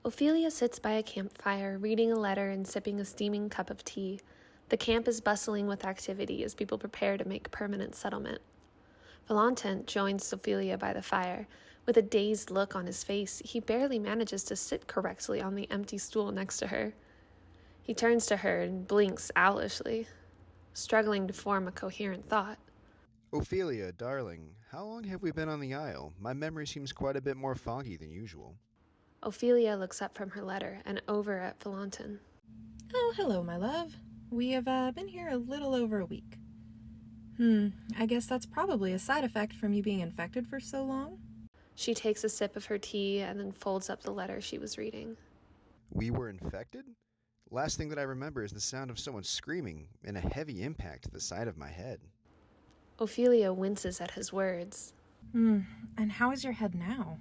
Ophelia sits by a campfire, reading a letter and sipping a steaming cup of tea. The camp is bustling with activity as people prepare to make permanent settlement. Valonten joins Ophelia by the fire. With a dazed look on his face, he barely manages to sit correctly on the empty stool next to her. He turns to her and blinks owlishly, struggling to form a coherent thought. Ophelia, darling, how long have we been on the Isle? My memory seems quite a bit more foggy than usual. Ophelia looks up from her letter and over at Valonten. Oh, hello, my love. We have been here a little over a week. I guess that's probably a side effect from you being infected for so long. She takes a sip of her tea and then folds up the letter she was reading. We were infected? Last thing that I remember is the sound of someone screaming and a heavy impact to the side of my head. Ophelia winces at his words. And how is your head now?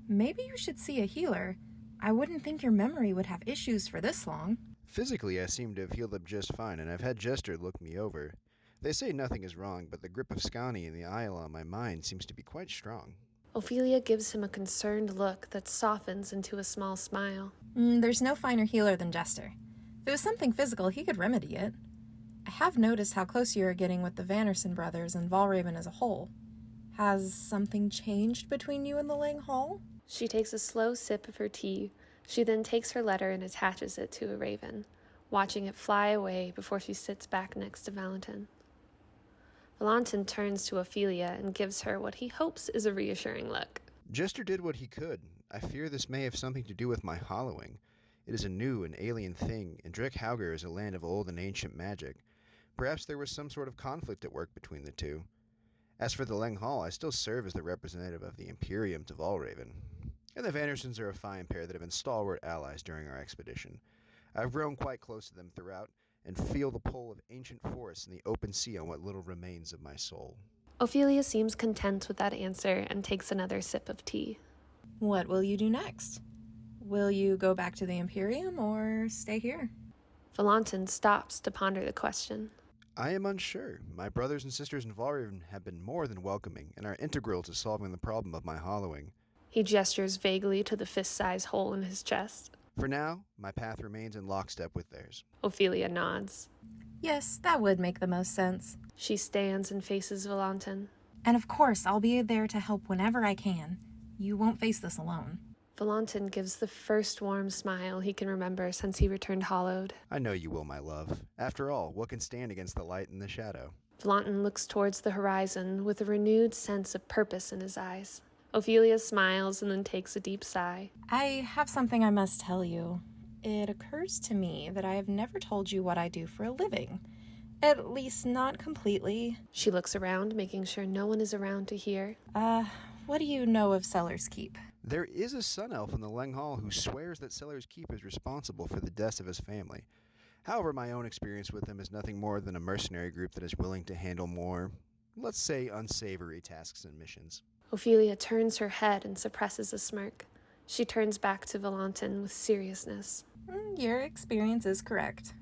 Maybe you should see a healer. I wouldn't think your memory would have issues for this long. Physically, I seem to have healed up just fine, and I've had Jester look me over. They say nothing is wrong, but the grip of Skaney and the Isle on my mind seems to be quite strong. Ophelia gives him a concerned look that softens into a small smile. There's no finer healer than Jester. If it was something physical, he could remedy it. I have noticed how close you are getting with the Vanderson brothers and ValRavn as a whole. Has something changed between you and the Lang Hall? She takes a slow sip of her tea. She then takes her letter and attaches it to a raven, watching it fly away before she sits back next to Valonten. Valonten turns to Ophelia and gives her what he hopes is a reassuring look. Jester did what he could. I fear this may have something to do with my hollowing. It is a new and alien thing, and Drekhaugr is a land of old and ancient magic. Perhaps there was some sort of conflict at work between the two. As for the Lang Hall, I still serve as the representative of the Imperium to ValRavn. And the Vandersons are a fine pair that have been stalwart allies during our expedition. I've grown quite close to them throughout, and feel the pull of ancient forests and the open sea on what little remains of my soul. Ophelia seems content with that answer and takes another sip of tea. What will you do next? Will you go back to the Imperium or stay here? Valonten stops to ponder the question. I am unsure. My brothers and sisters in ValRavn have been more than welcoming and are integral to solving the problem of my hollowing. He gestures vaguely to the fist-sized hole in his chest. For now, my path remains in lockstep with theirs. Ophelia nods. Yes, that would make the most sense. She stands and faces Valonten. And of course, I'll be there to help whenever I can. You won't face this alone. Valonten gives the first warm smile he can remember since he returned hollowed. I know you will, my love. After all, what can stand against the light and the shadow? Valonten looks towards the horizon with a renewed sense of purpose in his eyes. Ophelia smiles and then takes a deep sigh. I have something I must tell you. It occurs to me that I have never told you what I do for a living. At least not completely. She looks around, making sure no one is around to hear. What do you know of Sellers Keep? There is a sun elf in the Lang Hall who swears that Sellers Keep is responsible for the deaths of his family. However, my own experience with him is nothing more than a mercenary group that is willing to handle more, let's say, unsavory tasks and missions. Ophelia turns her head and suppresses a smirk. She turns back to Valonten with seriousness. Your experience is correct.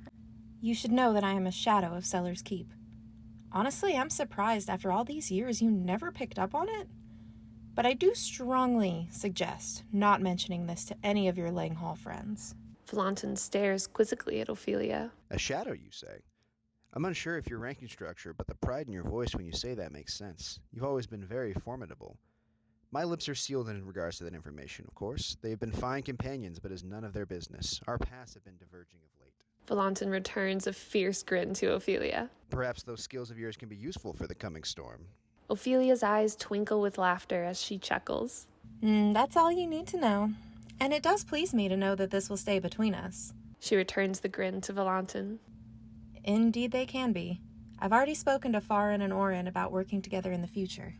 You should know that I am a shadow of Sellers Keep. Honestly, I'm surprised after all these years you never picked up on it. But I do strongly suggest not mentioning this to any of your Lang Hall friends. Valonten stares quizzically at Ophelia. A shadow, you say? I'm unsure of your ranking structure, but the pride in your voice when you say that makes sense. You've always been very formidable. My lips are sealed in regards to that information, of course. They have been fine companions, but is none of their business. Our paths have been diverging of late. Valonten returns a fierce grin to Ophelia. Perhaps those skills of yours can be useful for the coming storm. Ophelia's eyes twinkle with laughter as she chuckles. That's all you need to know. And it does please me to know that this will stay between us. She returns the grin to Valonten. Indeed they can be. I've already spoken to Fahren and Oren about working together in the future.